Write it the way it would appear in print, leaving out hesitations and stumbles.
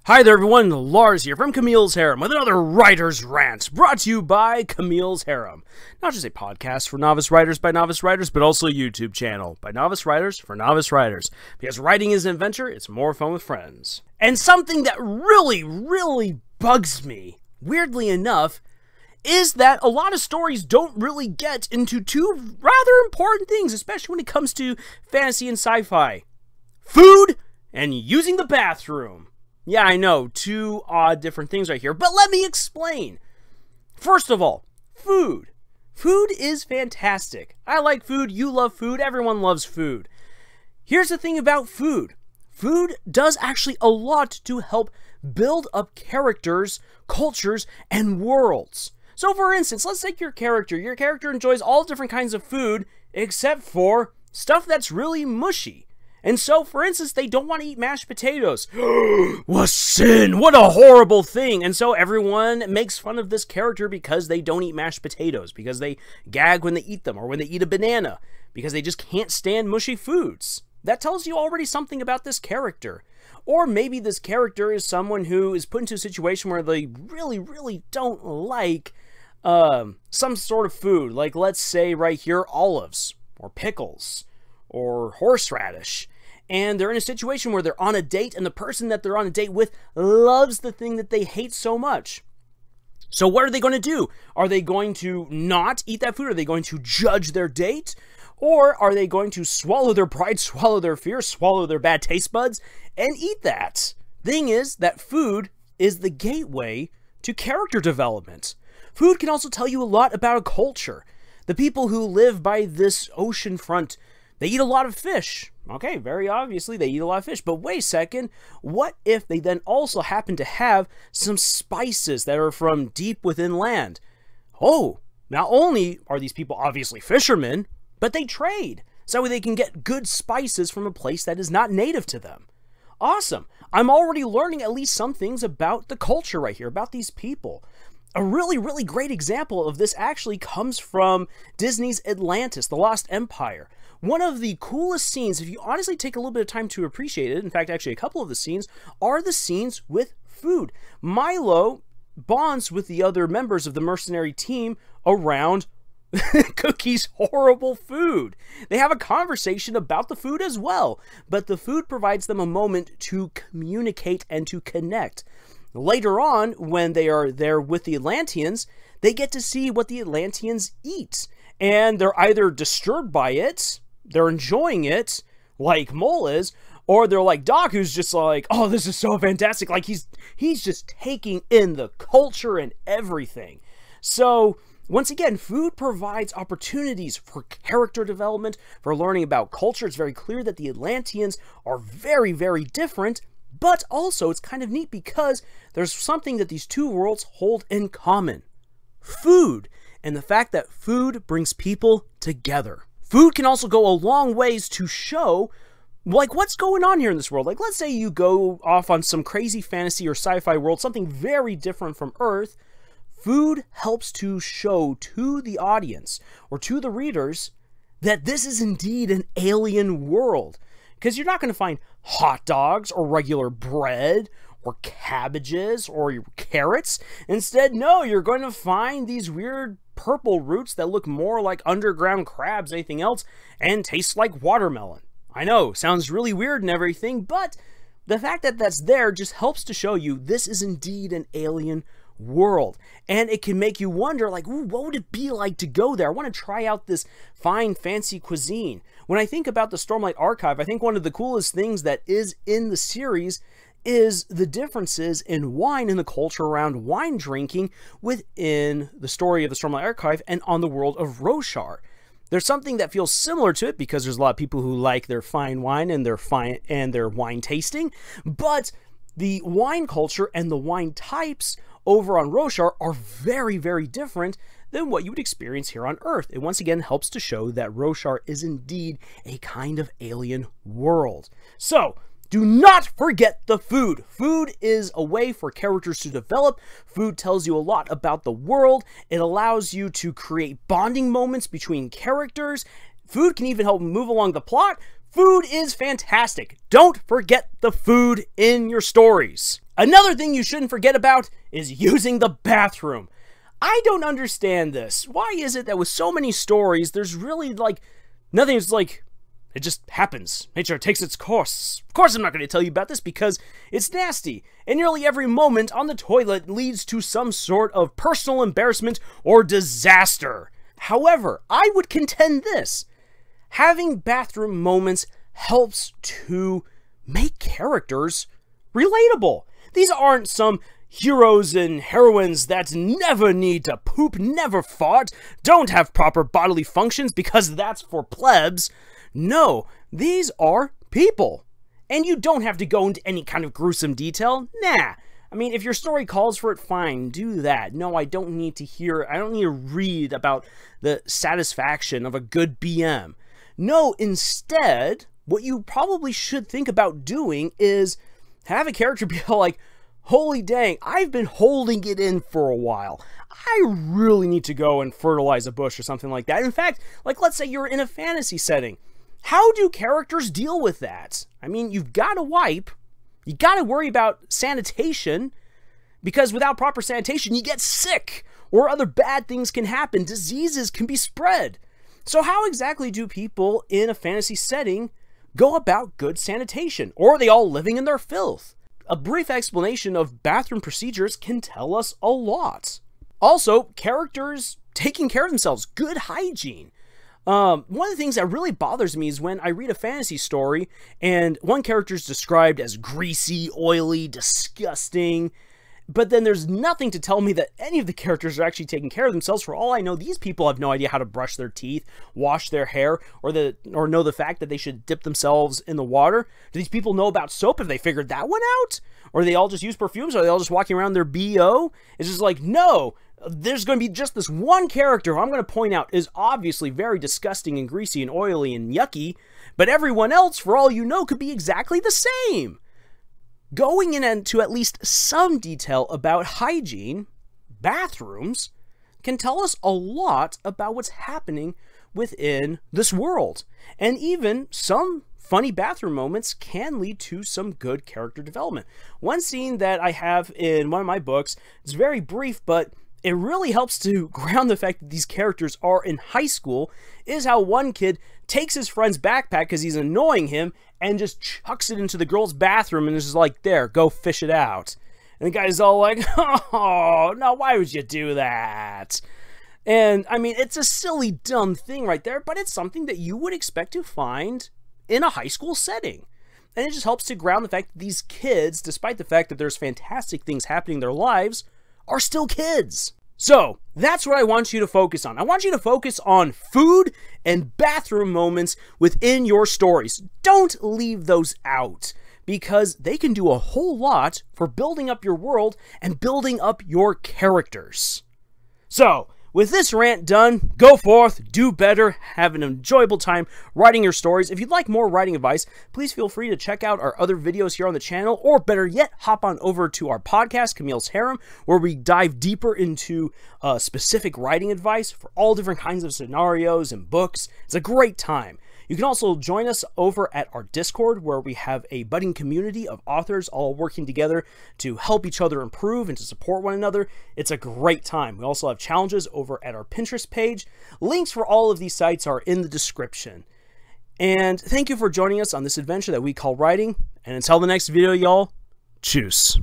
Hi there everyone, Lars here from Camille's Harem with another Writer's Rant, brought to you by Camille's Harem. Not just a podcast for novice writers by novice writers, but also a YouTube channel by novice writers for novice writers. Because writing is an adventure, it's more fun with friends. And something that really bugs me, weirdly enough, is that a lot of stories don't really get into two rather important things, especially when it comes to fantasy and sci-fi. Food and using the bathroom. Yeah, I know, two odd different things right here, but let me explain. First of all, food. Food is fantastic. I like food, you love food, everyone loves food. Here's the thing about food. Food does actually a lot to help build up characters, cultures, and worlds. So for instance, let's take your character. Your character enjoys all different kinds of food, except for stuff that's really mushy. And so, for instance, they don't want to eat mashed potatoes. What sin! What a horrible thing! And so everyone makes fun of this character because they don't eat mashed potatoes, because they gag when they eat them, or when they eat a banana, because they just can't stand mushy foods. That tells you already something about this character. Or maybe this character is someone who is put into a situation where they really don't like some sort of food. Like, let's say right here, olives, or pickles, or horseradish. And they're in a situation where they're on a date, and the person that they're on a date with loves the thing that they hate so much. So what are they going to do? Are they going to not eat that food? Are they going to judge their date? Or are they going to swallow their pride, swallow their fear, swallow their bad taste buds, and eat that? Thing is that food is the gateway to character development. Food can also tell you a lot about a culture. The people who live by this ocean front, they eat a lot of fish. Okay, very obviously they eat a lot of fish, but wait a second, what if they then also happen to have some spices that are from deep within land? Oh, not only are these people obviously fishermen, but they trade, so they can get good spices from a place that is not native to them. Awesome, I'm already learning at least some things about the culture right here, about these people. A really great example of this actually comes from Disney's Atlantis, The Lost Empire. One of the coolest scenes, if you honestly take a little bit of time to appreciate it, in fact, actually a couple of the scenes, are the scenes with food. Milo bonds with the other members of the mercenary team around Cookie's horrible food. They have a conversation about the food as well, but the food provides them a moment to communicate and to connect. Later on, when they are there with the Atlanteans, they get to see what the Atlanteans eat. And they're either disturbed by it, they're enjoying it, like Mole is, or they're like Doc, who's just like, oh, this is so fantastic. Like, he's just taking in the culture and everything. So, once again, food provides opportunities for character development, for learning about culture. It's very clear that the Atlanteans are very different. But also, it's kind of neat because there's something that these two worlds hold in common. Food, and the fact that food brings people together. Food can also go a long ways to show, like, what's going on here in this world. Like, let's say you go off on some crazy fantasy or sci-fi world, something very different from Earth. Food helps to show to the audience, or to the readers, that this is indeed an alien world. Because you're not going to find hot dogs or regular bread or cabbages or carrots. Instead, no, you're going to find these weird purple roots that look more like underground crabs than anything else and taste like watermelon. I know, sounds really weird and everything, but the fact that that's there just helps to show you this is indeed an alien world. And it can make you wonder, like, ooh, what would it be like to go there? I want to try out this fine, fancy cuisine. When I think about the Stormlight Archive, I think one of the coolest things that is in the series is the differences in wine and the culture around wine drinking within the story of the Stormlight Archive and on the world of Roshar. There's something that feels similar to it because there's a lot of people who like their fine wine and their wine tasting, but the wine culture and the wine types over on Roshar are very different than what you would experience here on Earth. It once again helps to show that Roshar is indeed a kind of alien world. So, do not forget the food. Food is a way for characters to develop. Food tells you a lot about the world. It allows you to create bonding moments between characters. Food can even help move along the plot. Food is fantastic. Don't forget the food in your stories. Another thing you shouldn't forget about is using the bathroom. I don't understand this. Why is it that with so many stories, there's really like nothing is like, it just happens. Nature takes its course. Of course I'm not going to tell you about this because it's nasty. And nearly every moment on the toilet leads to some sort of personal embarrassment or disaster. However, I would contend this. Having bathroom moments helps to make characters relatable. These aren't some heroes and heroines that never need to poop, never fart, don't have proper bodily functions because that's for plebs. No, these are people. And you don't have to go into any kind of gruesome detail. Nah. I mean, if your story calls for it, fine, do that. No, I don't need to read about the satisfaction of a good BM. No, instead, what you probably should think about doing is have a character be like, holy dang, I've been holding it in for a while. I really need to go and fertilize a bush or something like that. In fact, like let's say you're in a fantasy setting. How do characters deal with that? I mean, you've got to wipe. You got to worry about sanitation because without proper sanitation, you get sick or other bad things can happen. Diseases can be spread. So how exactly do people in a fantasy setting go about good sanitation? Or are they all living in their filth? A brief explanation of bathroom procedures can tell us a lot. Also, characters taking care of themselves, good hygiene. One of the things that really bothers me is when I read a fantasy story and one character is described as greasy, oily, disgusting, but then there's nothing to tell me that any of the characters are actually taking care of themselves. For all I know, these people have no idea how to brush their teeth, wash their hair, or know the fact that they should dip themselves in the water. Do these people know about soap? Have they figured that one out? Or do they all just use perfumes? Or are they all just walking around their BO? It's just like, no, there's going to be just this one character who I'm going to point out is obviously very disgusting and greasy and oily and yucky, but everyone else, for all you know, could be exactly the same. Going into at least some detail about hygiene, bathrooms, can tell us a lot about what's happening within this world. And even some funny bathroom moments can lead to some good character development. One scene that I have in one of my books is very brief, but it really helps to ground the fact that these characters are in high school, is how one kid takes his friend's backpack because he's annoying him and just chucks it into the girl's bathroom and is just like, there, go fish it out. And the guy's all like, oh, no, why would you do that? And, I mean, it's a silly, dumb thing right there, but it's something that you would expect to find in a high school setting. And it just helps to ground the fact that these kids, despite the fact that there's fantastic things happening in their lives, are still kids. So, that's what I want you to focus on. I want you to focus on food and bathroom moments within your stories. Don't leave those out, because they can do a whole lot for building up your world and building up your characters. So, with this rant done, go forth, do better, have an enjoyable time writing your stories. If you'd like more writing advice, please feel free to check out our other videos here on the channel, or better yet, hop on over to our podcast, Camille's Harem, where we dive deeper into specific writing advice for all different kinds of scenarios and books. It's a great time. You can also join us over at our Discord, where we have a budding community of authors all working together to help each other improve and to support one another. It's a great time. We also have challenges over at our Pinterest page. Links for all of these sites are in the description. And thank you for joining us on this adventure that we call writing. And until the next video, y'all, tschüss.